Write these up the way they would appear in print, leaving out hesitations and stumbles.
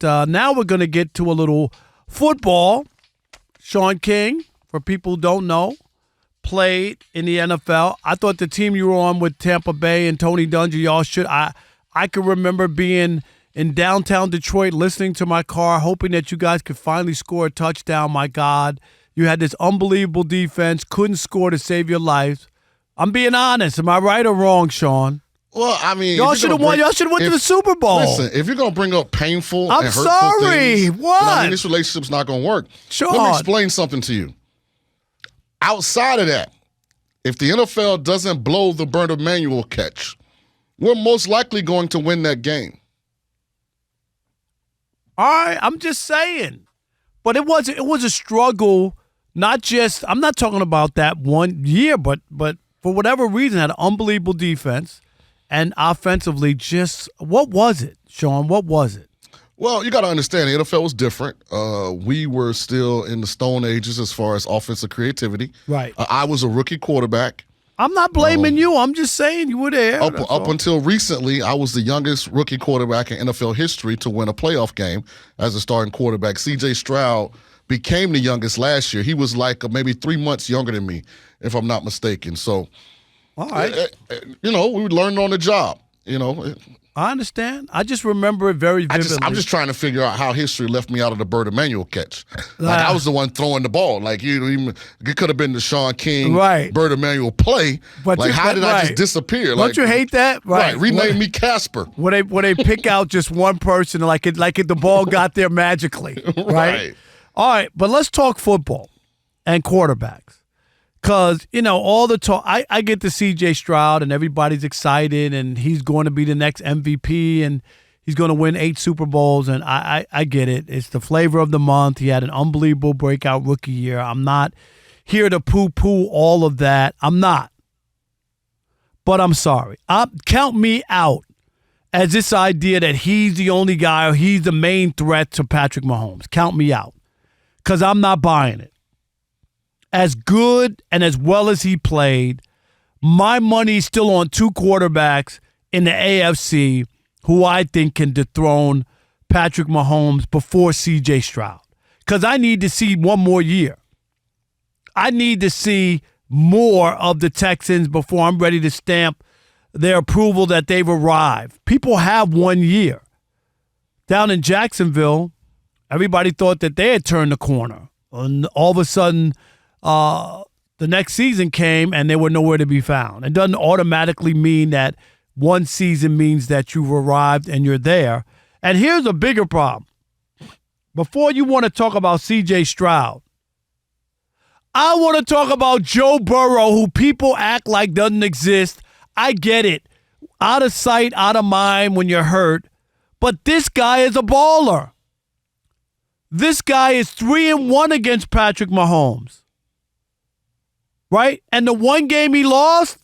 now we're going to get to a little football. Shaun King, for people who don't know, played in the NFL. I thought the team you were on with Tampa Bay and Tony Dungy, y'all should. I could remember being in downtown Detroit listening to my car, hoping that you guys could finally score a touchdown. My God, you had this unbelievable defense, couldn't score to save your life. I'm being honest. Am I right or wrong, Shaun? Well, I mean, y'all should have won. Y'all should have went to the Super Bowl. Listen, if you're gonna bring up painful I'm and hurtful sorry. things, What? I mean, this relationship's not gonna work. Shaun. Let me explain something to you. Outside of that, if the NFL doesn't blow the Bert Emanuel catch, we're most likely going to win that game. All right, I'm just saying. But it was a struggle. Not just, I'm not talking about that 1 year, but for whatever reason, had an unbelievable defense. And offensively, just, what was it, Shaun? What was it? Well, you got to understand, the NFL was different. We were still in the Stone Ages as far as offensive creativity. Right. I was a rookie quarterback. I'm not blaming you. I'm just saying you were there. Up until recently, I was the youngest rookie quarterback in NFL history to win a playoff game as a starting quarterback. C.J. Stroud became the youngest last year. He was like maybe 3 months younger than me, if I'm not mistaken. So, all right. We learned on the job, I understand. I just remember it very vividly. I'm just trying to figure out how history left me out of the Bert Emanuel catch. Like I was the one throwing the ball. Like it could have been the Shaun King, right. Bert Emanuel play. But how did I just disappear? Don't you hate that? Right. Rename me Casper. Where they pick out just one person, like the ball got there magically. Right. All right, but let's talk football and quarterbacks. Because, all the talk, I get to C.J. Stroud and everybody's excited and he's going to be the next MVP and he's going to win 8 Super Bowls and I get it. It's the flavor of the month. He had an unbelievable breakout rookie year. I'm not here to poo-poo all of that. I'm not. But I'm sorry. Count me out as this idea that he's the only guy or he's the main threat to Patrick Mahomes. Count me out. Because I'm not buying it. As good and as well as he played, my money's still on 2 quarterbacks in the AFC who I think can dethrone Patrick Mahomes before C.J. Stroud. Because I need to see one more year. I need to see more of the Texans before I'm ready to stamp their approval that they've arrived. People have 1 year. Down in Jacksonville, everybody thought that they had turned the corner. And all of a sudden, the next season came and they were nowhere to be found. It doesn't automatically mean that one season means that you've arrived and you're there. And here's a bigger problem. Before you want to talk about C.J. Stroud, I want to talk about Joe Burrow, who people act like doesn't exist. I get it. Out of sight, out of mind when you're hurt. But this guy is a baller. This guy is 3-1 against Patrick Mahomes. Right? And the one game he lost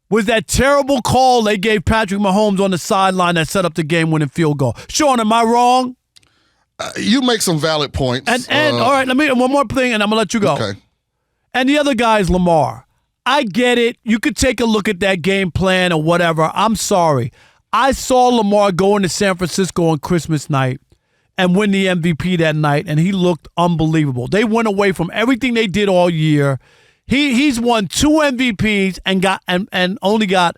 was that terrible call they gave Patrick Mahomes on the sideline that set up the game-winning field goal. Shaun, am I wrong? You make some valid points. And all right, let me one more thing, and I'm gonna let you go. Okay. And the other guy is Lamar. I get it. You could take a look at that game plan or whatever. I'm sorry. I saw Lamar go into San Francisco on Christmas night and win the MVP that night, and he looked unbelievable. They went away from everything they did all year. He's won 2 MVPs and got and only got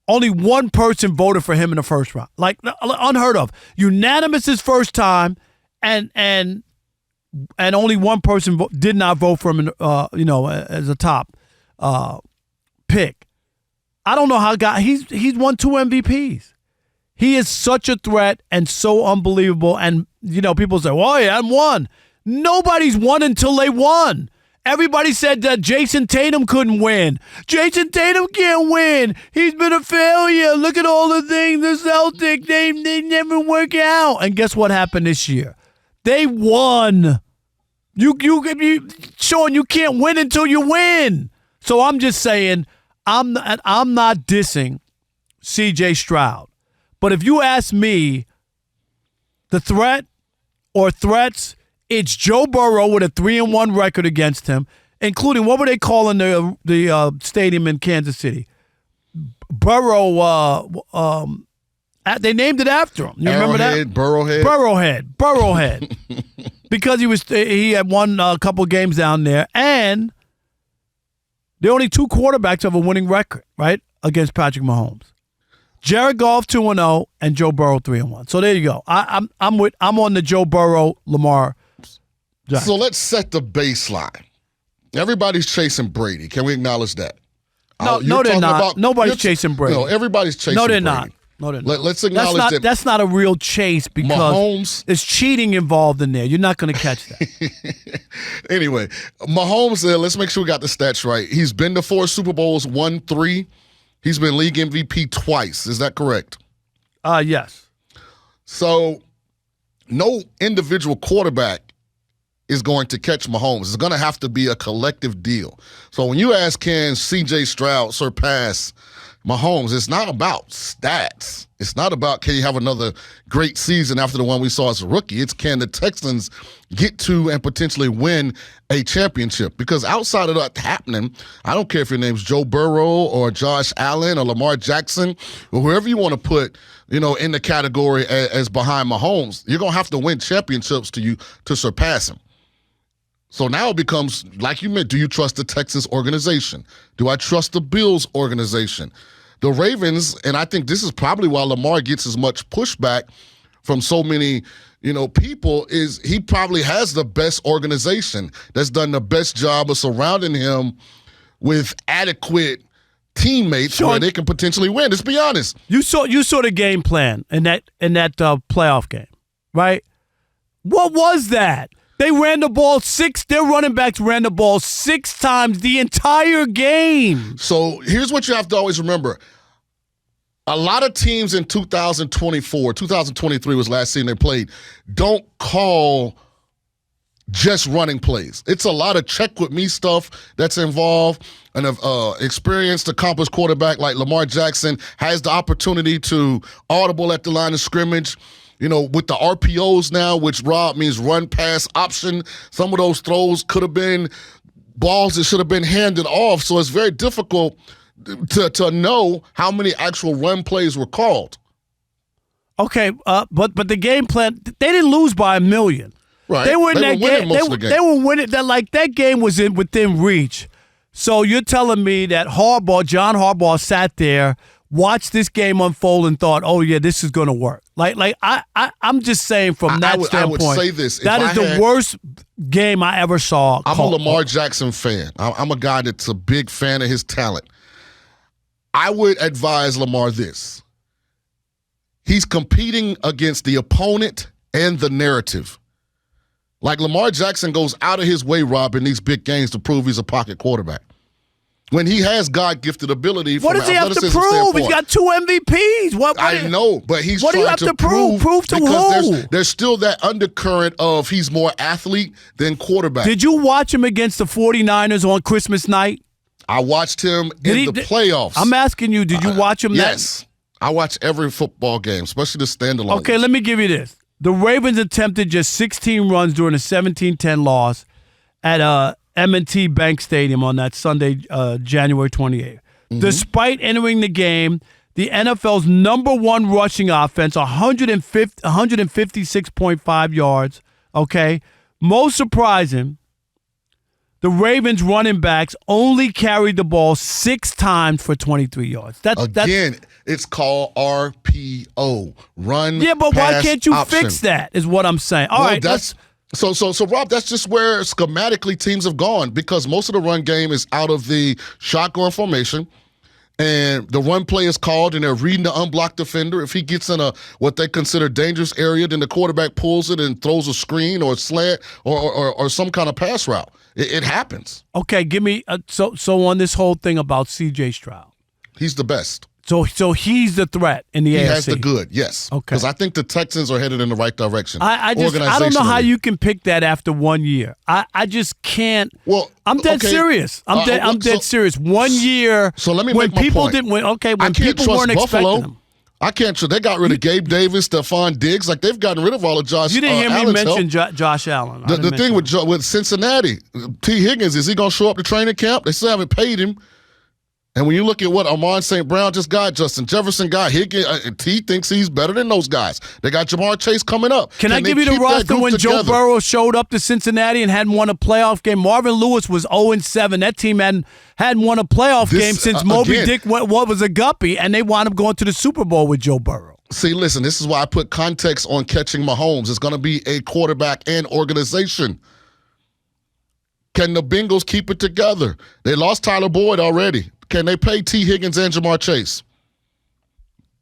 only one person voted for him in the first round. Like unheard of. Unanimous his first time, and only one person did not vote for him as a top pick. I don't know how he's won 2 MVPs. He is such a threat and so unbelievable. And, people say, well, he hadn't won. Nobody's won until they won. Everybody said that Jason Tatum couldn't win. Jason Tatum can't win. He's been a failure. Look at all the things. The Celtics, they never work out. And guess what happened this year? They won. Shaun, you can't win until you win. So I'm just saying, I'm not dissing C.J. Stroud. But if you ask me, the threat or threats, it's Joe Burrow with a 3-1 record against him, including, what were they calling the stadium in Kansas City? Burrow They named it after him. You remember that? Burrowhead. Because he had won a couple games down there, and there are only 2 quarterbacks of a winning record, right, against Patrick Mahomes. Jared Goff 2-0 and Joe Burrow 3-1. So there you go. I'm on the Joe Burrow Lamar. So let's set the baseline. Everybody's chasing Brady. Can we acknowledge that? No, they're not. Nobody's chasing Brady. No, everybody's chasing Brady. No, they're not. No, they're not. Let's acknowledge that. That's not a real chase because Mahomes, there's cheating involved in there. You're not going to catch that. Anyway, Mahomes, let's make sure we got the stats right. He's been to 4 Super Bowls, won 3. He's been league MVP twice. Is that correct? Yes. So no individual quarterback is going to catch Mahomes. It's going to have to be a collective deal. So when you ask, can C.J. Stroud surpass Mahomes, it's not about stats. It's not about, can you have another great season after the one we saw as a rookie? It's, can the Texans get to and potentially win a championship? Because outside of that happening, I don't care if your name's Joe Burrow or Josh Allen or Lamar Jackson or whoever you want to put, in the category as behind Mahomes, you're going to have to win championships to surpass him. So now it becomes, like you meant, do you trust the Texans organization? Do I trust the Bills organization? The Ravens, and I think this is probably why Lamar gets as much pushback from so many, people, is he probably has the best organization that's done the best job of surrounding him with adequate teammates where they can potentially win. Let's be honest. You saw the game plan in that playoff game, right? What was that? They ran the ball their running backs ran the ball 6 times the entire game. So here's what you have to always remember. A lot of teams in 2023 was last season they played, don't call just running plays. It's a lot of check with me stuff that's involved. An experienced, accomplished quarterback like Lamar Jackson has the opportunity to audible at the line of scrimmage. With the RPOs now, which Rob means run pass option, some of those throws could have been balls that should have been handed off. So it's very difficult to know how many actual run plays were called. Okay, but the game plan, they didn't lose by 1 million. Right. They were in that game. They were winning. That game was within reach. So you're telling me that John Harbaugh sat there, watched this game unfold and thought, oh, yeah, this is going to work. I'm just saying from that standpoint, I would say this. That is the worst game I ever saw. I'm a Lamar Jackson fan. I'm a guy that's a big fan of his talent. I would advise Lamar this. He's competing against the opponent and the narrative. Like Lamar Jackson goes out of his way, Rob, in these big games to prove he's a pocket quarterback. When he has God-gifted ability, what does he have to prove? He's got 2 MVPs. I know, but he's what do you trying have to to prove? Prove to because who? There's still that undercurrent of he's more athlete than quarterback. Did you watch him against the 49ers on Christmas night? I watched him in the playoffs. I'm asking you, did you watch him? Yes. I watch every football game, especially the standalone. Okay, let me give you this. The Ravens attempted just 16 runs during a 17-10 loss at M&T Bank Stadium on that Sunday, January 28th. Mm-hmm. Despite entering the game, the NFL's number 1 rushing offense, 156.5 yards, okay? Most surprising, the Ravens running backs only carried the ball 6 times for 23 yards. Again, it's called RPO, run. Yeah, but why can't you option. fix that is what I'm saying. All right, So Rob, that's just where schematically teams have gone because most of the run game is out of the shotgun formation, and the run play is called, and they're reading the unblocked defender. If he gets in what they consider dangerous area, then the quarterback pulls it and throws a screen or a slant or some kind of pass route. It happens. Okay, give me so on this whole thing about C.J. Stroud. He's the best. So he's the threat in the AFC. He has the good, yes. Okay. Because I think the Texans are headed in the right direction. I don't know how you can pick that after 1 year. I just can't. Well, I'm dead serious. I'm dead serious. 1 year. So let me when make my people point. didn't win. Okay, when I can't people trust weren't Buffalo. expecting them. I can't. They got rid of Gabe Davis, Stephon Diggs. Like they've gotten rid of all of Josh. You didn't hear me Allen's mention Josh Allen. The thing with Cincinnati, T. Higgins, is he going to show up to training camp? They still haven't paid him. And when you look at what Amon St. Brown just got, Justin Jefferson got, Higgins, he thinks he's better than those guys. They got Jamar Chase coming up. Can I give you the roster when Joe Burrow showed up to Cincinnati and hadn't won a playoff game? Marvin Lewis was 0-7. That team hadn't won a playoff game since Moby Dick what was a guppy, and they wound up going to the Super Bowl with Joe Burrow. See, listen, this is why I put context on catching Mahomes. It's going to be a quarterback and organization. Can the Bengals keep it together? They lost Tyler Boyd already. Can they pay T. Higgins and Jamar Chase?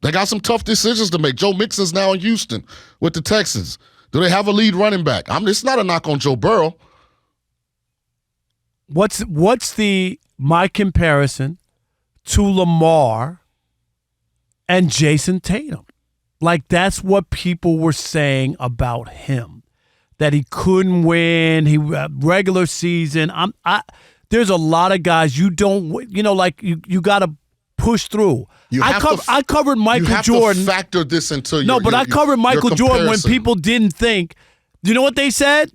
They got some tough decisions to make. Joe Mixon's now in Houston with the Texans. Do they have a lead running back? It's not a knock on Joe Burrow. What's my comparison to Lamar and Jason Tatum? Like, that's what people were saying about him, that he couldn't win. He regular season. There's a lot of guys you got to push through. I covered Michael Jordan. You have to factor this into I covered Michael Jordan when people didn't think. You know what they said?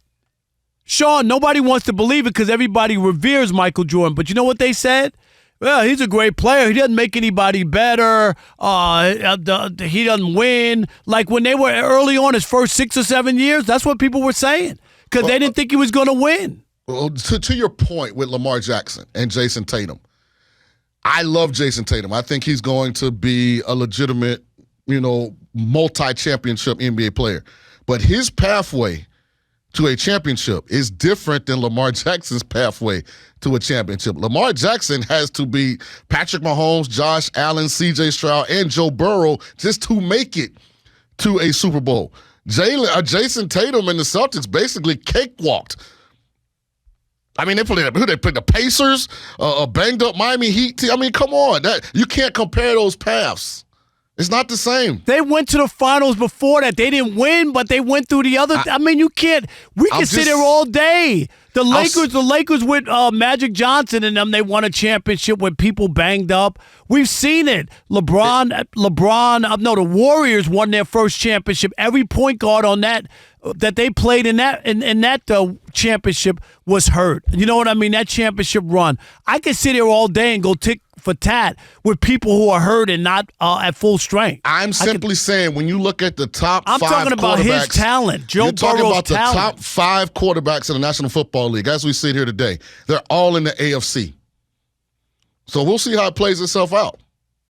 Sean, nobody wants to believe it because everybody reveres Michael Jordan. But you know what they said? Well, he's a great player. He doesn't make anybody better. He doesn't win. Like when they were early on his first 6 or 7 years, that's what people were saying because they didn't think he was going to win. Well, to your point with Lamar Jackson and Jason Tatum, I love Jason Tatum. I think he's going to be a legitimate, multi-championship NBA player. But his pathway to a championship is different than Lamar Jackson's pathway to a championship. Lamar Jackson has to beat Patrick Mahomes, Josh Allen, C.J. Stroud, and Joe Burrow just to make it to a Super Bowl. Jason Tatum and the Celtics basically cakewalked. They played the Pacers, a banged up Miami Heat team. Come on. You can't compare those paths. It's not the same. They went to the finals before that. They didn't win, but they went through the other. You can't. We can sit here all day. The Lakers with Magic Johnson and them, they won a championship with people banged up. We've seen it. The Warriors won their first championship. Every point guard on that they played in that championship was hurt. You know what I mean? That championship run. I could sit here all day and go tick for tat with people who are hurt and not at full strength. I'm simply saying when you look at the top five quarterbacks. I'm talking about his talent. Joe Burrow's talent. You're talking about the top 5 quarterbacks in the National Football League as we sit here today. They're all in the AFC. So we'll see how it plays itself out.